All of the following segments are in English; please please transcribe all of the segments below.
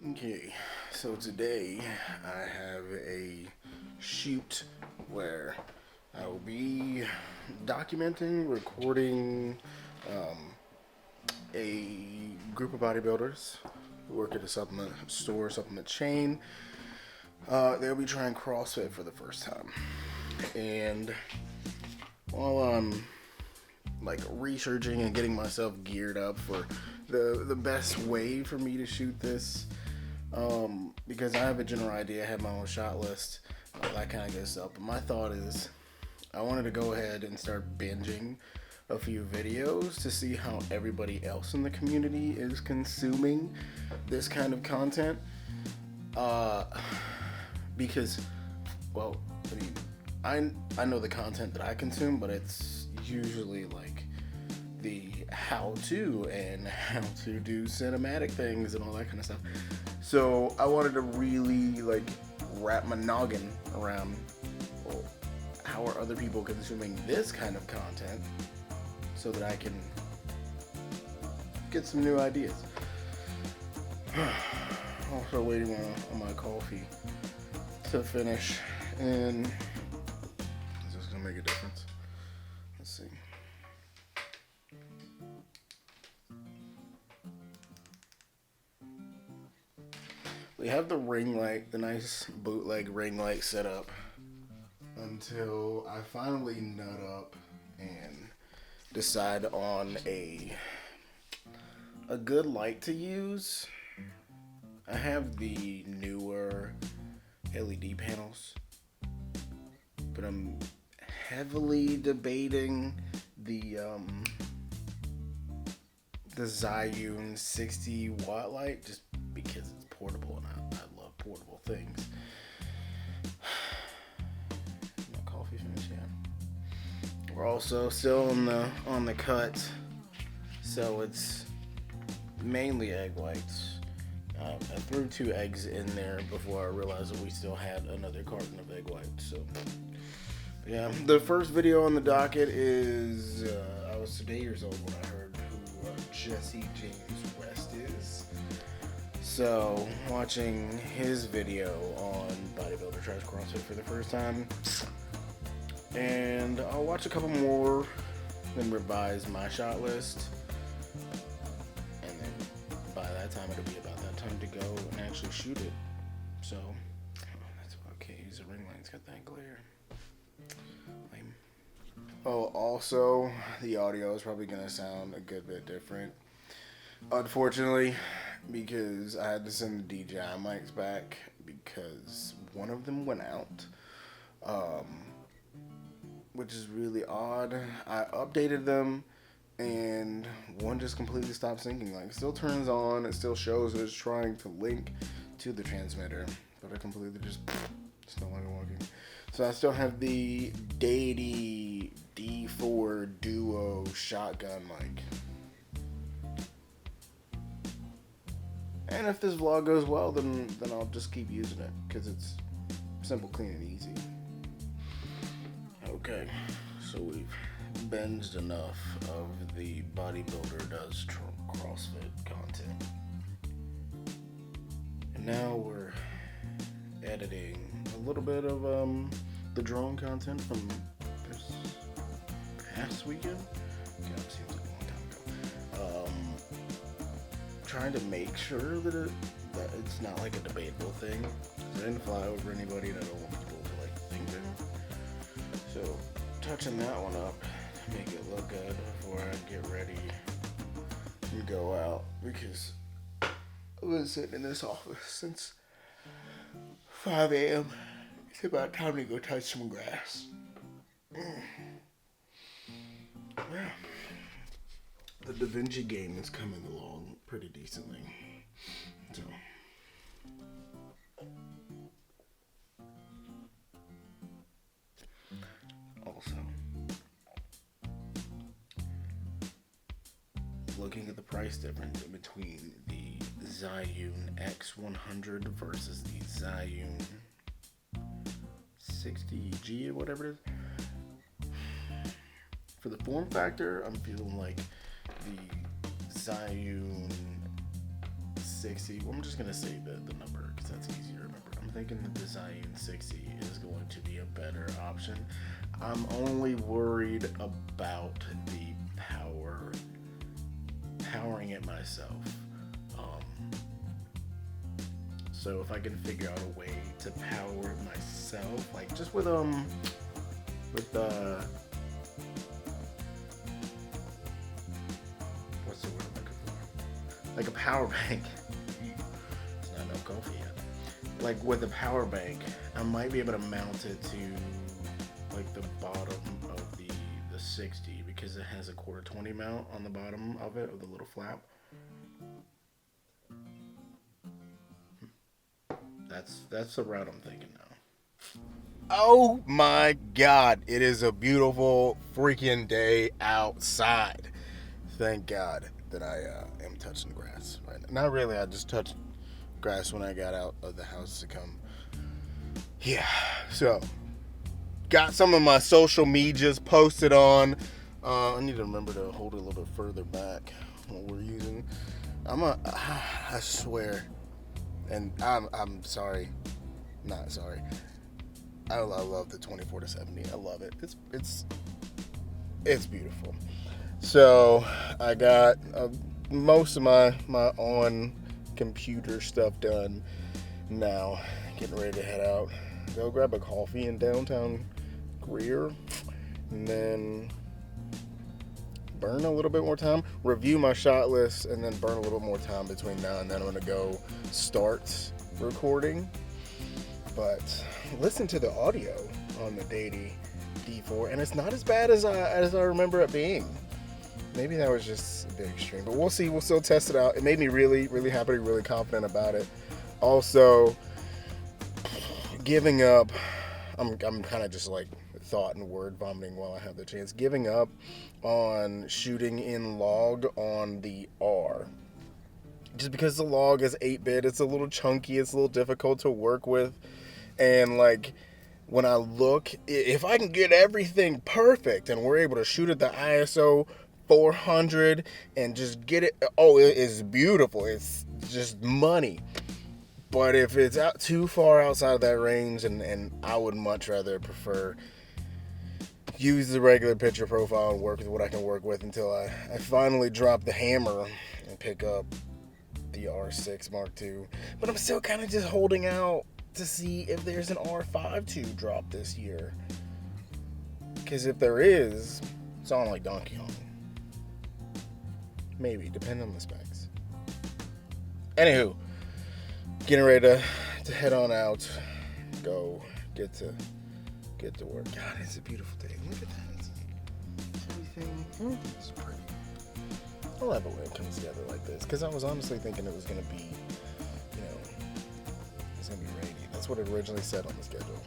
Okay, so today I have a shoot where I will be documenting, recording a group of bodybuilders who work at a supplement store, supplement chain. They'll be trying CrossFit for the first time. And while I'm researching and getting myself geared up for the best way for me to shoot this, because I have a general idea, I have my own shot list, all that kind of good stuff. But my thought is, I wanted to go ahead and start binging a few videos to see how everybody else in the community is consuming this kind of content. Because, well, I know the content that I consume, but it's usually like the how-to and how to do cinematic things and all that kind of stuff. So I wanted to really wrap my noggin around, well, how are other people consuming this kind of content so that I can get some new ideas. Also waiting on my coffee to finish, and is this gonna make a difference? Let's see. We have the ring light, the nice bootleg ring light set up until I finally nut up and decide on a good light to use. I have the newer LED panels, but I'm heavily debating the Zhiyun 60 watt light, just because it's portable and I love portable things. My coffee finished, yeah. We're also still on the cut, so it's mainly egg whites. I threw 2 eggs in there before I realized that we still had another carton of egg whites. So, yeah, the first video on the docket is I was today years old when I heard who Jesse James West is. So, watching his video on Bodybuilder Tries CrossFit for the first time, and I'll watch a couple more, then revise my shot list, and then by that time it'll be about that time to go and actually shoot it. So, that's okay. The ring light's got that glare. Lame. Oh, also, the audio is probably gonna sound a good bit different, unfortunately, because I had to send the DJI mics back because one of them went out, which is really odd. I updated them and one just completely stopped syncing. It still turns on, it still shows it's trying to link to the transmitter, but it completely just it's no longer working. So I still have the Deity D4 Duo shotgun mic. And if this vlog goes well, then I'll just keep using it because it's simple, clean, and easy. Okay, so we've binged enough of the Bodybuilder Does CrossFit content. And now we're editing a little bit of the drone content from this past weekend. God, it seems like a long time ago. Trying to make sure that it's not like a debatable thing. I didn't fly over anybody and I don't want people to think that. So touching that one up to make it look good before I get ready and go out, because I've been sitting in this office since 5 a.m. It's about time to go touch some grass. Yeah. The Da Vinci game is coming along pretty decently. So also looking at the price difference in between the Zhiyun X100 versus the Zhiyun 60G or whatever it is. For the form factor, I'm feeling like the Zhiyun 60. Well, I'm just gonna say the number because that's easier to remember. I'm thinking the Design 60 is going to be a better option. I'm only worried about the powering it myself. So if I can figure out a way to power it myself, like just with what's the word I'm looking for? Like a power bank. It's not no coffee yet. Like with a power bank, I might be able to mount it to like the bottom of the 60 because it has a 1/4-20 mount on the bottom of it, of the little flap. That's the route I'm thinking now. Oh my God, it is a beautiful freaking day outside. Thank God that I am touching the grass right now. Not really, I just touched grass when I got out of the house to come. Yeah, so got some of my social medias posted on. I need to remember to hold it a little bit further back what we're using. I swear, and I'm sorry, not sorry. I love the 24-70. I love it. It's beautiful. So I got most of my on computer stuff done now. Getting ready to head out. Go grab a coffee in downtown Greer, and then burn a little bit more time. Review my shot list, and then burn a little more time between now and then. I'm gonna go start recording. But listen to the audio on the Deity D4, and it's not as bad as I remember it being. Maybe that was just a bit extreme, but we'll see. We'll still test it out. It made me really, really happy, really confident about it. Also, giving up. I'm kind of just like thought and word vomiting while I have the chance. Giving up on shooting in log on the R. Just because the log is 8-bit, it's a little chunky, it's a little difficult to work with. And like when I look, if I can get everything perfect and we're able to shoot at the ISO 400 and just get it, it is beautiful. It's just money. But if it's out too far outside of that range, and I would much rather prefer use the regular picture profile and work with what I can work with until I finally drop the hammer and pick up the R6 Mark II. But I'm still kind of just holding out to see if there's an R5 to drop this year. Because if there is, it's on like Donkey Kong. Maybe, depending on the specs. Anywho, getting ready to head on out. Go get to work. God, it's a beautiful day. Look at that. Everything. It's pretty. I love it when it comes together like this. Because I was honestly thinking it was going to be, it's going to be rainy. That's what it originally said on the schedule.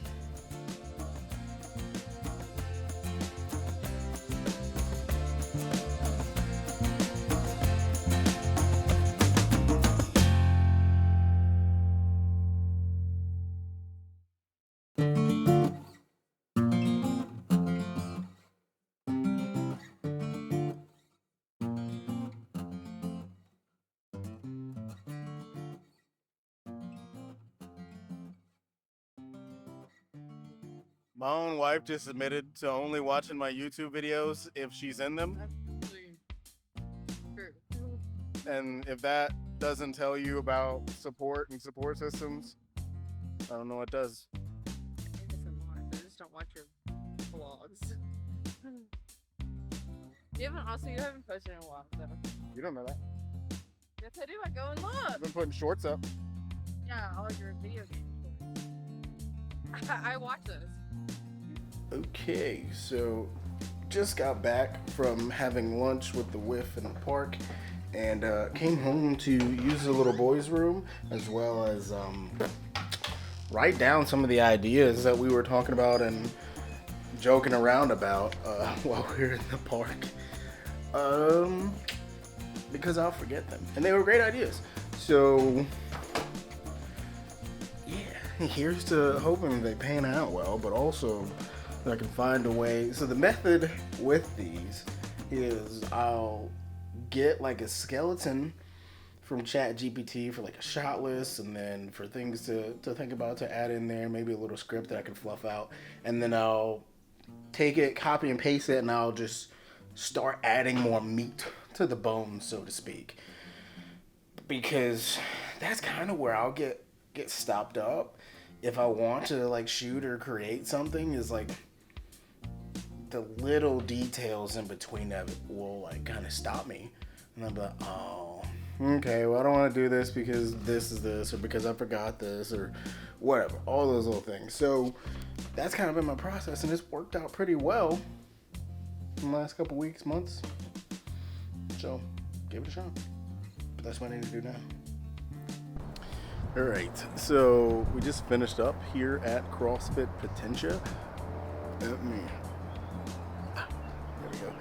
My own wife just admitted to only watching my YouTube videos if she's in them. And if that doesn't tell you about support and support systems, I don't know what does. I just don't watch your vlogs. You haven't posted in a while, so. You don't know that. Yes, I do. I go and look. I've been putting shorts up. Yeah, all your video games. I watch those. Okay, so just got back from having lunch with the Whiff in the park, and came home to use the little boys' room as well as write down some of the ideas that we were talking about and joking around about while we were in the park, because I'll forget them, and they were great ideas. So yeah, here's to hoping they pan out well, but also I can find a way. So the method with these is I'll get like a skeleton from Chat GPT for like a shot list, and then for things to think about to add in there, maybe a little script that I can fluff out, and then I'll take it, copy and paste it, and I'll just start adding more meat to the bone, so to speak. Because that's kind of where I'll get stopped up if I want to like shoot or create something, is like the little details in between of it will like kind of stop me. And I'm like, oh, okay, well I don't want to do this because this is this, or because I forgot this, or whatever. All those little things. So that's kind of been my process, and it's worked out pretty well in the last couple weeks, months. So give it a shot. But that's what I need to do now. All right, so we just finished up here at CrossFit Potentia. There we go.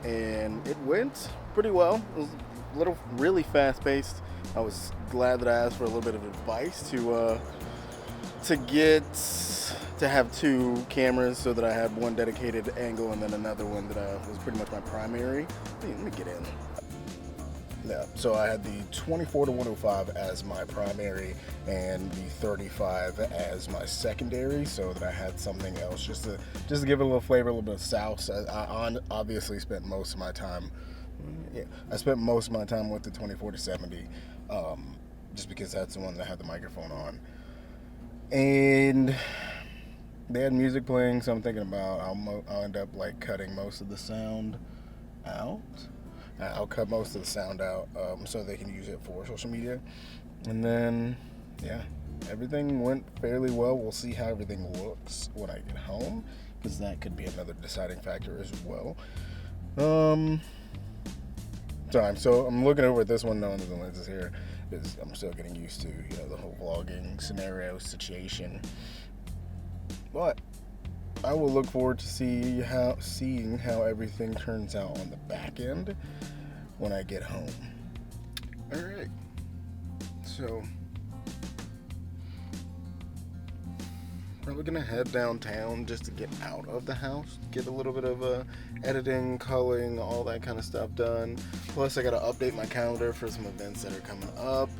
And it went pretty well. It was a little really fast paced. I was glad that I asked for a little bit of advice to have two cameras, so that I had one dedicated angle and then another one that was pretty much my primary. Let me get in. Yeah, so I had the 24-105 as my primary and the 35 as my secondary, so that I had something else just to give it a little flavor, a little bit of sauce. I obviously spent most of my time. Yeah, I spent most of my time with the 24-70, just because that's the one that had the microphone on, and they had music playing. So I'm thinking about I'll end up like cutting most of the sound out. I'll cut most of the sound out so they can use it for social media. And then, yeah, everything went fairly well. We'll see how everything looks when I get home, because that could be another deciding factor as well. So I'm looking over at this one, knowing that the lenses here, because I'm still getting used to the whole vlogging scenario situation. But I will look forward to seeing how everything turns out on the back end when I get home. All right. So probably gonna head downtown just to get out of the house, get a little bit of editing, culling, all that kind of stuff done. Plus, I gotta update my calendar for some events that are coming up.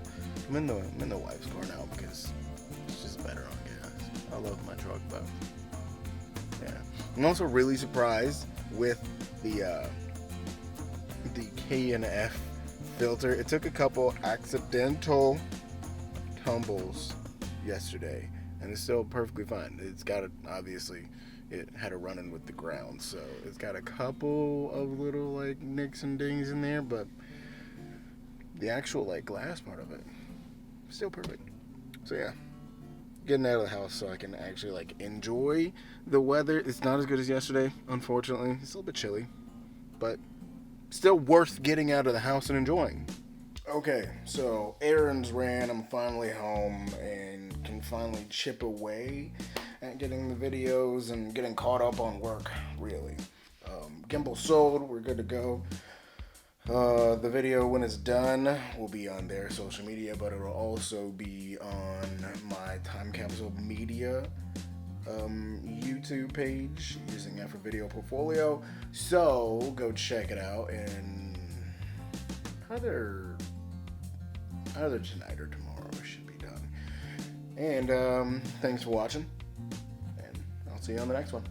I'm in the wife's car now because it's just better on gas. I love my truck, but yeah. I'm also really surprised with the K&F filter. It took a couple accidental tumbles yesterday, and it's still perfectly fine. It's got obviously it had a run-in with the ground, so it's got a couple of little like nicks and dings in there, but the actual like glass part of it still perfect. So yeah, getting out of the house so I can actually like enjoy the weather. It's not as good as yesterday, unfortunately. It's a little bit chilly, but still worth getting out of the house and enjoying. Okay, so errands ran. I'm finally home and can finally chip away at getting the videos and getting caught up on work, really. Gimbal sold. We're good to go. The video, when it's done, will be on their social media, but it will also be on my Time Capsule Media YouTube page using that for video portfolio. So go check it out, and either tonight or tomorrow it should be done. And thanks for watching, and I'll see you on the next one.